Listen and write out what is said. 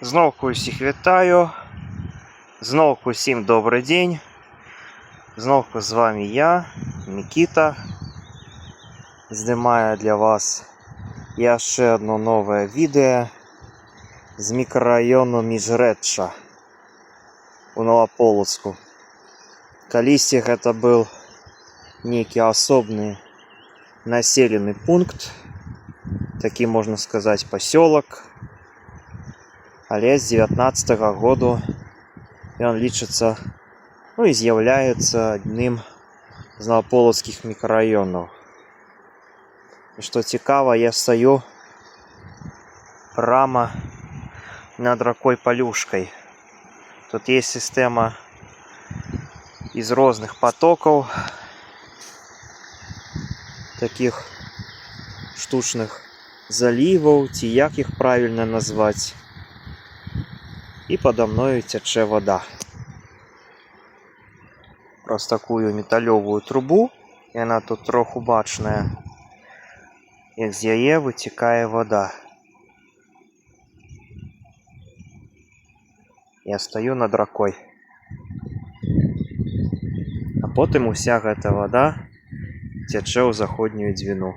Знову всіх вітаю. Знову всім добрий день. Знову з вами я, Микита. Знімаю для вас ще одно нове відео з мікрорайону Міжреччя у Новополоцку. Колись это был некий особый населенный пункт, такий, можна сказати, поселок. Але з 19-го году він лічиться, і з'являється одним з новополоцьких мікрорайонів. І що цікаво, я стою прямо над рекою Полюшкою. Тут є система із різних потоків, таких штучних заливів, ті, як їх правильно назвати. І подо мною тече вода. Про такую металевую трубу, і вона тут трохи бачна, як з яє витікає вода. Я стою над рекою. А потім уся эта вода тече у Заходнюю Двину.